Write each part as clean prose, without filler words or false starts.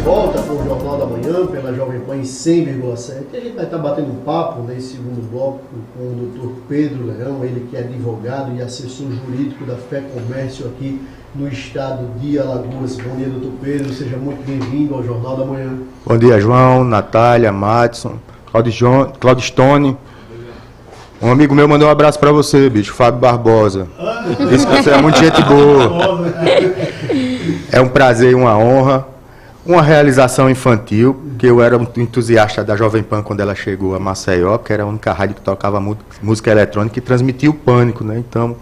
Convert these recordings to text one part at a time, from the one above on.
volta com o Jornal da Manhã, pela Jovem Pan em 100,7. E a gente vai estar batendo um papo nesse segundo bloco com o Dr. Pedro Leão, ele que é advogado e assessor jurídico da Fé Comércio aqui no estado de Alagoas. Bom dia, Dr. Pedro, seja muito bem-vindo ao Jornal da Manhã. Bom dia, João, Natália, Madison, Claudistone. Um amigo meu mandou um abraço pra você, bicho, Fábio Barbosa. Disse que você é muito gente boa. É um prazer e uma honra. Uma realização infantil, porque eu era um entusiasta da Jovem Pan quando ela chegou a Maceió, que era a única rádio que tocava música eletrônica e transmitia o pânico, né? Então,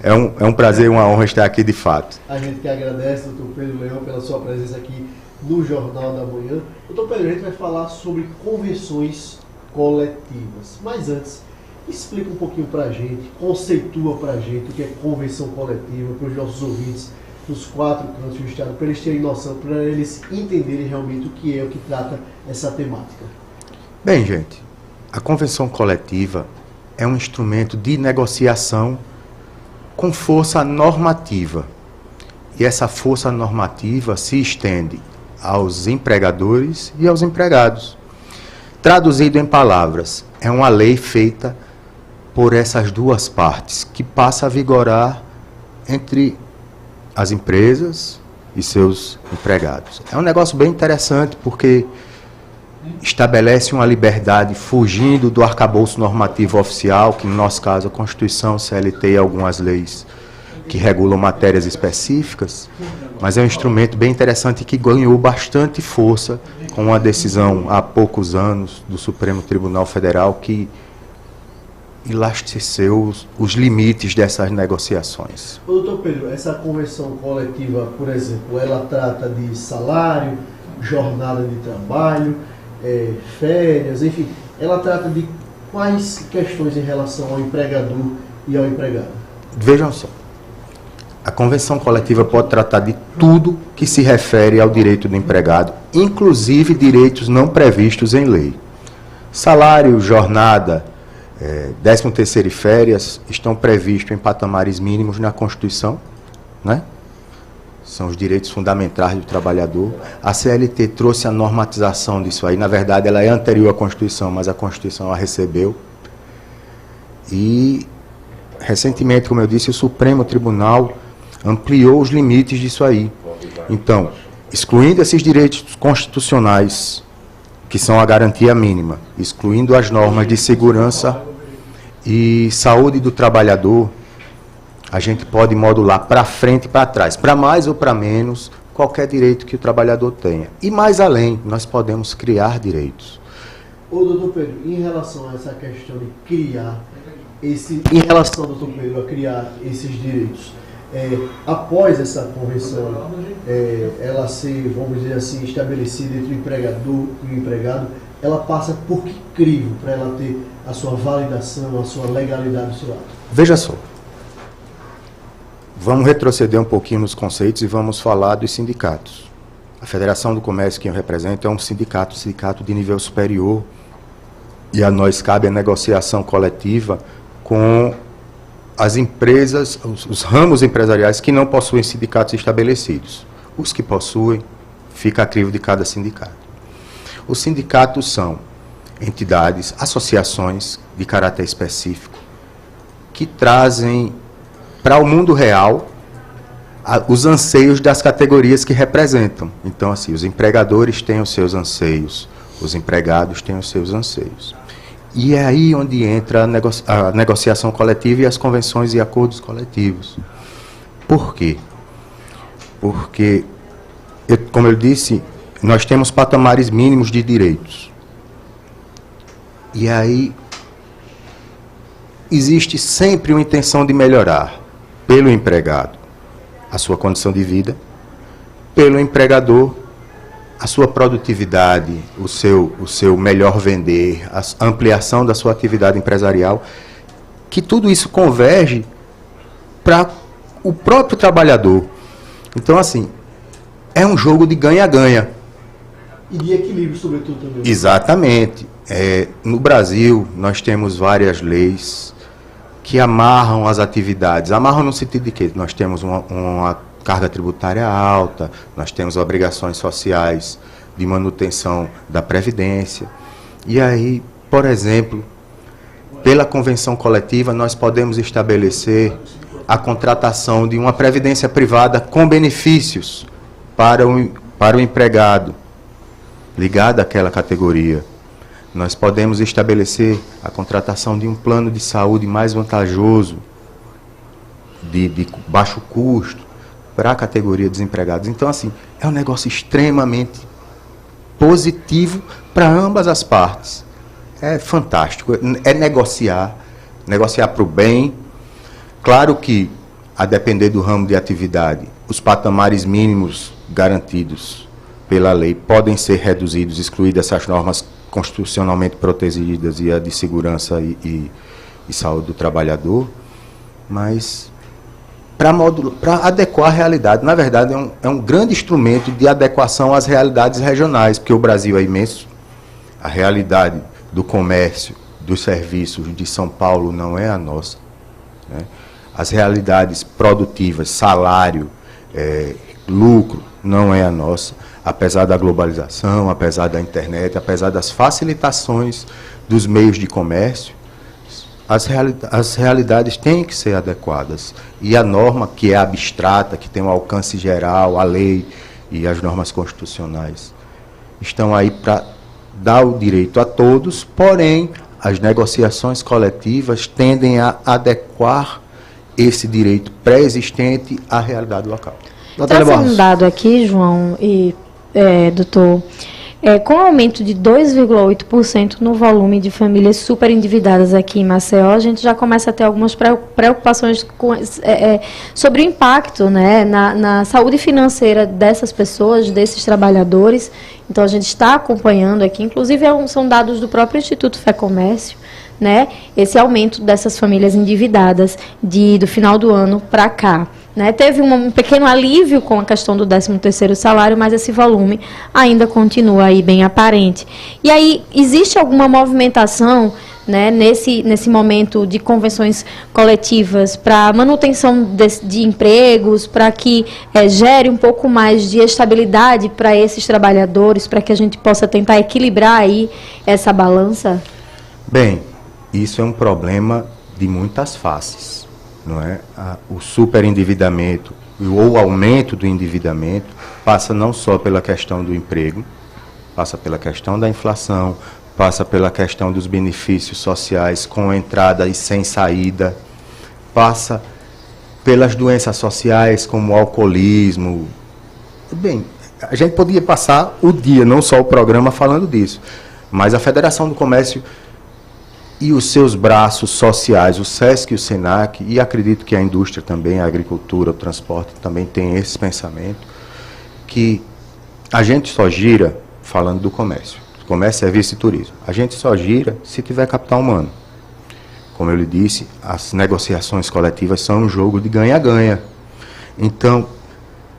é um prazer e uma honra estar aqui de fato. A gente que agradece, doutor Pedro Leão, pela sua presença aqui no Jornal da Manhã. Doutor Pedro, a gente vai falar sobre convenções coletivas. Mas antes, explica um pouquinho para a gente, conceitua para a gente o que é convenção coletiva, para os nossos ouvintes dos 4 cantos do estado, para eles terem noção, para eles entenderem realmente o que trata essa temática. Bem, gente, a convenção coletiva é um instrumento de negociação com força normativa. E essa força normativa se estende aos empregadores e aos empregados. Traduzido em palavras, é uma lei feita por essas duas partes, que passa a vigorar entre as empresas e seus empregados. É um negócio bem interessante, porque estabelece uma liberdade fugindo do arcabouço normativo oficial, que no nosso caso a Constituição, CLT e algumas leis que regulam matérias específicas, mas é um instrumento bem interessante que ganhou bastante força com uma decisão há poucos anos do Supremo Tribunal Federal que elasteceu os limites dessas negociações. Ô, doutor Pedro, essa convenção coletiva, por exemplo, ela trata de salário, jornada de trabalho, férias, enfim, ela trata de quais questões em relação ao empregador e ao empregado? Vejam só, a convenção coletiva pode tratar de tudo que se refere ao direito do empregado, inclusive direitos não previstos em lei. Salário, jornada, 13º e férias estão previstos em patamares mínimos na Constituição, né? São os direitos fundamentais do trabalhador. A CLT trouxe a normatização disso aí. Na verdade, ela é anterior à Constituição, mas a Constituição a recebeu. E, recentemente, como eu disse, o Supremo Tribunal ampliou os limites disso aí. Então, excluindo esses direitos constitucionais, que são a garantia mínima, excluindo as normas de segurança e saúde do trabalhador, a gente pode modular para frente e para trás, para mais ou para menos, qualquer direito que o trabalhador tenha. E mais além, nós podemos criar direitos. Ô, doutor Pedro, em relação a essa questão de criar em relação, doutor Pedro, a criar esses direitos, após essa convenção, ela ser, vamos dizer assim, estabelecida entre o empregador e o empregado, ela passa por que crivo para ela ter a sua validação, a sua legalidade do seu ato? Veja só, vamos retroceder um pouquinho nos conceitos e vamos falar dos sindicatos. A Federação do Comércio que eu represento é um sindicato de nível superior, e a nós cabe a negociação coletiva com as empresas, os ramos empresariais que não possuem sindicatos estabelecidos. Os que possuem, fica a crivo de cada sindicato. Os sindicatos são entidades, associações de caráter específico, que trazem para o mundo real os anseios das categorias que representam. Então, assim, os empregadores têm os seus anseios, os empregados têm os seus anseios. E é aí onde entra a negociação coletiva e as convenções e acordos coletivos. Por quê? Porque, como eu disse, nós temos patamares mínimos de direitos. E aí existe sempre uma intenção de melhorar pelo empregado a sua condição de vida, pelo empregador a sua produtividade, o seu melhor vender, a ampliação da sua atividade empresarial, que tudo isso converge para o próprio trabalhador. Então, assim, é um jogo de ganha-ganha. E de equilíbrio, sobretudo, também. Exatamente. No Brasil, nós temos várias leis que amarram as atividades. Amarram no sentido de que nós temos uma carga tributária alta, nós temos obrigações sociais de manutenção da Previdência. E aí, por exemplo, pela convenção coletiva, nós podemos estabelecer a contratação de uma previdência privada com benefícios para o empregado ligado àquela categoria. Nós podemos estabelecer a contratação de um plano de saúde mais vantajoso, de baixo custo, para a categoria de desempregados. Então, assim, é um negócio extremamente positivo para ambas as partes. É fantástico. É negociar para o bem. Claro que, a depender do ramo de atividade, os patamares mínimos garantidos pela lei podem ser reduzidos, excluídas essas normas constitucionalmente protegidas e a de segurança e saúde do trabalhador, mas para adequar a realidade. Na verdade, é um grande instrumento de adequação às realidades regionais, porque o Brasil é imenso. A realidade do comércio, dos serviços de São Paulo não é a nossa, né? As realidades produtivas, salário, lucro, não é a nossa, apesar da globalização, apesar da internet, apesar das facilitações dos meios de comércio. As realidades têm que ser adequadas. E a norma, que é abstrata, que tem um alcance geral, a lei e as normas constitucionais, estão aí para dar o direito a todos, porém, as negociações coletivas tendem a adequar esse direito pré-existente à realidade local. Trazendo um dado aqui, João e doutor, com o aumento de 2,8% no volume de famílias superendividadas aqui em Maceió, a gente já começa a ter algumas preocupações sobre o impacto, né, na saúde financeira dessas pessoas, desses trabalhadores. Então, a gente está acompanhando aqui, inclusive são dados do próprio Instituto FEComércio, né, esse aumento dessas famílias endividadas do final do ano para cá. Né, teve um pequeno alívio com a questão do 13º salário, mas esse volume ainda continua aí bem aparente. E aí, existe alguma movimentação, né, nesse momento de convenções coletivas para manutenção de empregos, para que gere um pouco mais de estabilidade para esses trabalhadores, para que a gente possa tentar equilibrar aí essa balança? Bem, isso é um problema de muitas faces. Não é? O superendividamento ou o aumento do endividamento passa não só pela questão do emprego, passa pela questão da inflação, passa pela questão dos benefícios sociais com entrada e sem saída, passa pelas doenças sociais como o alcoolismo. Bem, a gente podia passar o dia, não só o programa, falando disso, mas a Federação do Comércio e os seus braços sociais, o SESC e o SENAC, e acredito que a indústria também, a agricultura, o transporte, também tem esse pensamento, que a gente só gira, falando do comércio, serviço e turismo, a gente só gira se tiver capital humano. Como eu lhe disse, as negociações coletivas são um jogo de ganha-ganha. Então,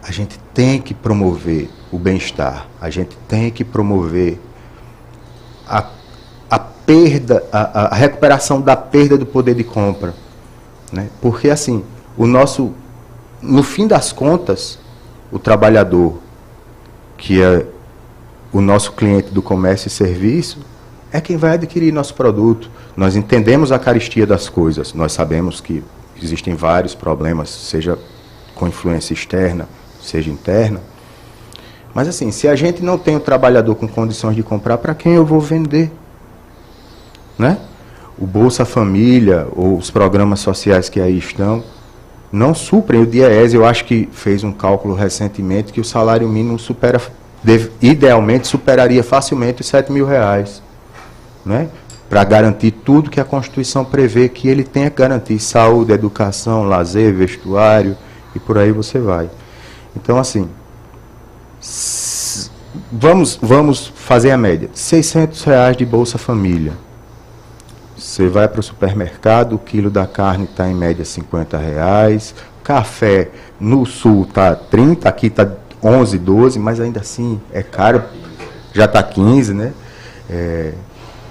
a gente tem que promover o bem-estar, a gente tem que promover a recuperação da perda do poder de compra, né? Porque, assim, no fim das contas, o trabalhador, que é o nosso cliente do comércio e serviço, é quem vai adquirir nosso produto. Nós entendemos a carestia das coisas, nós sabemos que existem vários problemas, seja com influência externa, seja interna, mas, assim, se a gente não tem o trabalhador com condições de comprar, para quem eu vou vender? Né? O Bolsa Família ou os programas sociais que aí estão não suprem o DIEESE. Eu acho que fez um cálculo recentemente que o salário mínimo idealmente superaria facilmente os R$7.000, né? Para garantir tudo que a Constituição prevê que ele tenha que garantir: saúde, educação, lazer, vestuário e por aí você vai. Então, assim, vamos fazer a média: R$600 de Bolsa Família. Você vai para o supermercado, o quilo da carne está em média R$50, café no sul está 30, aqui está 11, 12, mas ainda assim é caro, já está 15, né?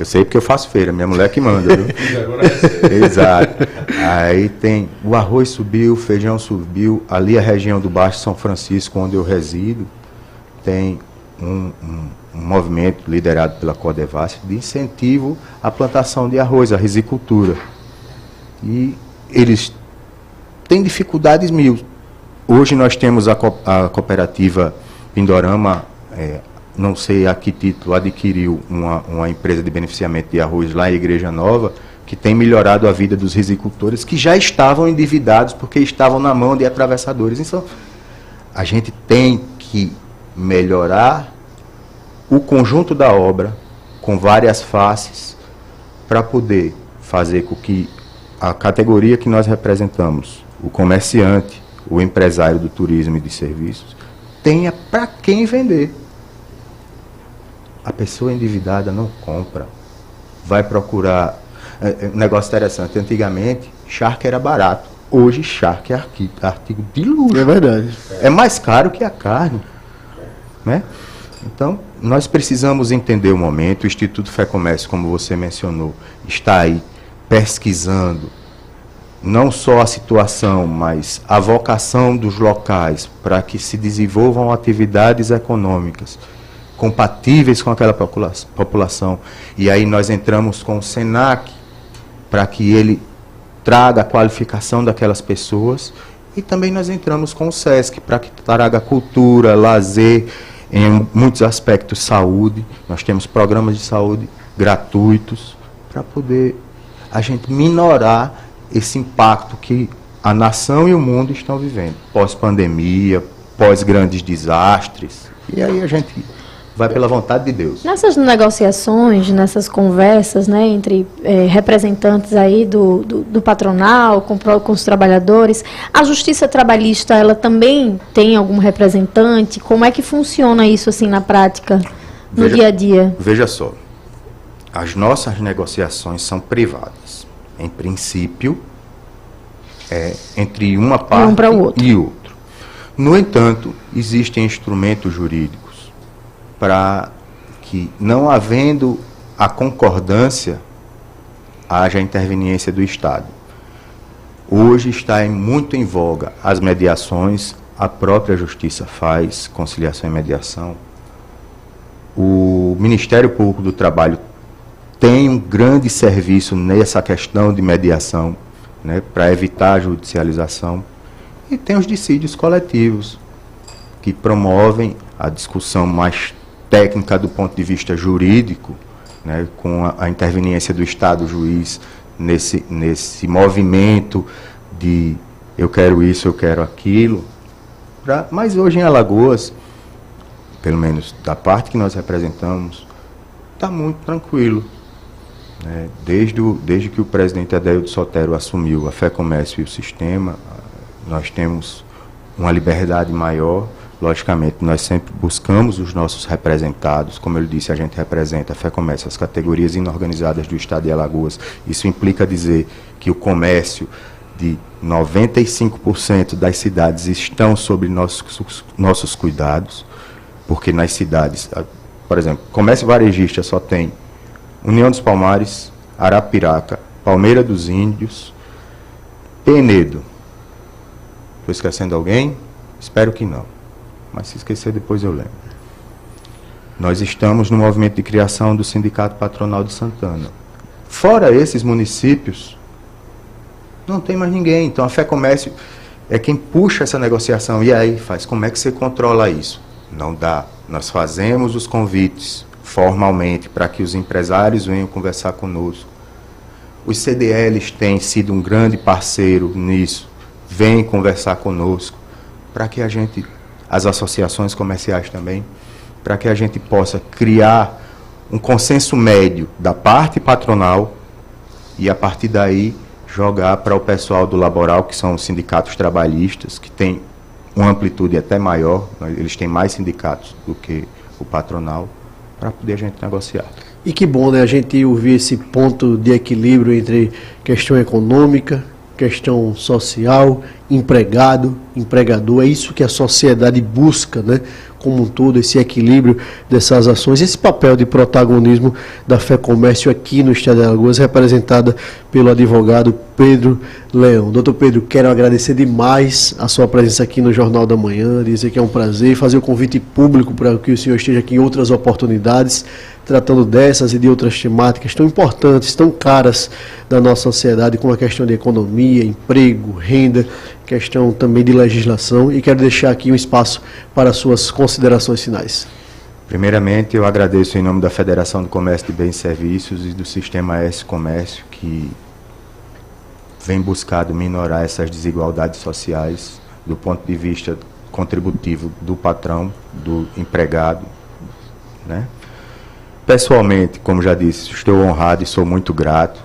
Eu sei porque eu faço feira, minha mulher que manda, viu? Agora é Exato. Aí tem, o arroz subiu, o feijão subiu, ali a região do Baixo São Francisco, onde eu resido, tem um movimento liderado pela Codevasf de incentivo à plantação de arroz, à risicultura. E eles têm dificuldades mil. Hoje nós temos a cooperativa Pindorama, não sei a que título, adquiriu uma empresa de beneficiamento de arroz lá em Igreja Nova, que tem melhorado a vida dos risicultores que já estavam endividados porque estavam na mão de atravessadores. Então, a gente tem que melhorar o conjunto da obra com várias faces para poder fazer com que a categoria que nós representamos, o comerciante, o empresário do turismo e de serviços, tenha para quem vender. A pessoa endividada não compra. Vai procurar... Um negócio interessante. Antigamente, charque era barato. Hoje, charque é artigo de luxo. É verdade. É mais caro que a carne. Né? Então, nós precisamos entender o momento. O Instituto Fé Comércio, como você mencionou, está aí pesquisando não só a situação, mas a vocação dos locais para que se desenvolvam atividades econômicas compatíveis com aquela população. E aí nós entramos com o SENAC para que ele traga a qualificação daquelas pessoas, e também nós entramos com o SESC para que traga cultura, lazer, em muitos aspectos, saúde. Nós temos programas de saúde gratuitos para poder a gente minorar esse impacto que a nação e o mundo estão vivendo, pós-pandemia, pós-grandes desastres. E aí a gente vai pela vontade de Deus. Nessas negociações, nessas conversas, né, entre representantes aí do patronal com os trabalhadores, a Justiça Trabalhista, ela também tem algum representante? Como é que funciona isso assim na prática, no dia a dia? Veja só, as nossas negociações são privadas. Em princípio, entre uma parte e outra. No entanto, existem instrumentos jurídicos para que, não havendo a concordância, haja a interveniência do Estado. Hoje está muito em voga as mediações, a própria Justiça faz conciliação e mediação. O Ministério Público do Trabalho tem um grande serviço nessa questão de mediação, né, para evitar a judicialização. E tem os dissídios coletivos, que promovem a discussão mais técnica do ponto de vista jurídico, né, com a interveniência do Estado juiz nesse movimento de eu quero isso, eu quero aquilo. Mas hoje em Alagoas, pelo menos da parte que nós representamos, está muito tranquilo. Né? Desde que o presidente Adeildo Sotero assumiu a Fé Comércio e o sistema, nós temos uma liberdade maior. Logicamente, nós sempre buscamos os nossos representados. Como eu disse, a gente representa a Fé Comércio, as categorias inorganizadas do Estado de Alagoas. Isso implica dizer que o comércio de 95% das cidades estão sob nossos cuidados, porque nas cidades, por exemplo, comércio varejista só tem União dos Palmares, Arapiraca, Palmeira dos Índios, Penedo. Estou esquecendo alguém? Espero que não. Mas se esquecer, depois eu lembro. Nós estamos no movimento de criação do Sindicato Patronal de Santana. Fora esses municípios, não tem mais ninguém. Então a Fé Comércio é quem puxa essa negociação. E aí, como é que você controla isso? Não dá. Nós fazemos os convites formalmente para que os empresários venham conversar conosco. Os CDLs têm sido um grande parceiro nisso. Vêm conversar conosco para que as associações comerciais também, para que a gente possa criar um consenso médio da parte patronal e, a partir daí, jogar para o pessoal do laboral, que são os sindicatos trabalhistas, que têm uma amplitude até maior, eles têm mais sindicatos do que o patronal, para poder a gente negociar. E que bom, né, a gente ouvir esse ponto de equilíbrio entre questão econômica, questão social, empregado, empregador, é isso que a sociedade busca, né? Como um todo, esse equilíbrio dessas ações, esse papel de protagonismo da FEComércio aqui no Estado de Alagoas, representada pelo advogado Pedro Leão. Doutor Pedro, quero agradecer demais a sua presença aqui no Jornal da Manhã, dizer que é um prazer, fazer o convite público para que o senhor esteja aqui em outras oportunidades, tratando dessas e de outras temáticas tão importantes, tão caras da nossa sociedade, como a questão de economia, emprego, renda, questão também de legislação, e quero deixar aqui um espaço para suas considerações finais. Primeiramente, eu agradeço em nome da Federação do Comércio de Bens e Serviços e do Sistema S-Comércio, que vem buscado minorar essas desigualdades sociais do ponto de vista contributivo do patrão, do empregado, né? Pessoalmente, como já disse, estou honrado e sou muito grato.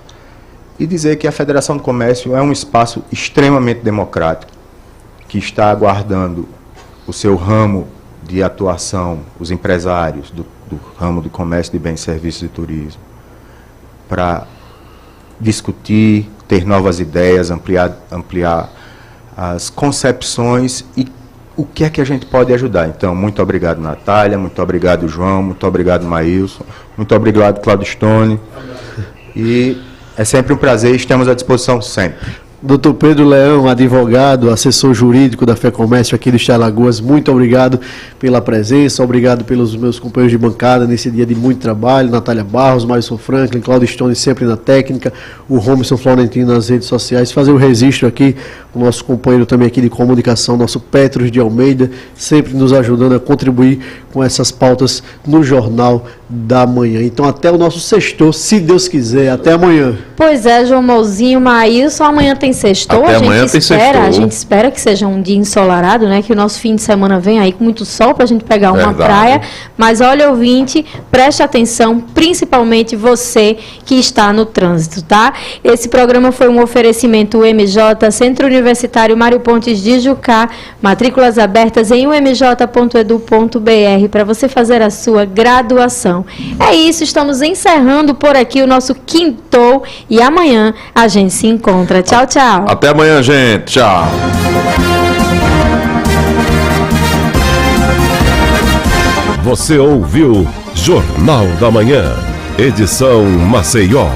E dizer que a Federação do Comércio é um espaço extremamente democrático, que está aguardando o seu ramo de atuação, os empresários do ramo do comércio de bens, serviços e turismo, para discutir, ter novas ideias, ampliar as concepções e o que é que a gente pode ajudar. Então, muito obrigado, Natália, muito obrigado, João, muito obrigado, Maílson, muito obrigado, Claudio Stone. E é sempre um prazer e estamos à disposição sempre. Doutor Pedro Leão, advogado, assessor jurídico da FEComércio aqui do Estado de Alagoas, muito obrigado pela presença, obrigado pelos meus companheiros de bancada nesse dia de muito trabalho, Natália Barros, Maílson Franklin, Claudio Stone sempre na técnica, o Robson Florentino nas redes sociais, fazer o registro aqui, o nosso companheiro também aqui de comunicação, nosso Petros de Almeida, sempre nos ajudando a contribuir com essas pautas no Jornal da Manhã. Então até o nosso sextor, se Deus quiser, até amanhã. Pois é, João Mouzinho, Maílson, amanhã tem sextou, a gente espera que seja um dia ensolarado, né? Que o nosso fim de semana venha aí com muito sol para a gente pegar uma praia. Mas olha, ouvinte, preste atenção, principalmente você que está no trânsito, tá? Esse programa foi um oferecimento UMJ, Centro Universitário Mário Pontes de Jucá, matrículas abertas em umj.edu.br para você fazer a sua graduação. É isso, estamos encerrando por aqui o nosso Quintou e amanhã a gente se encontra. Tchau, tchau. Até amanhã, gente. Tchau. Você ouviu Jornal da Manhã, edição Maceió.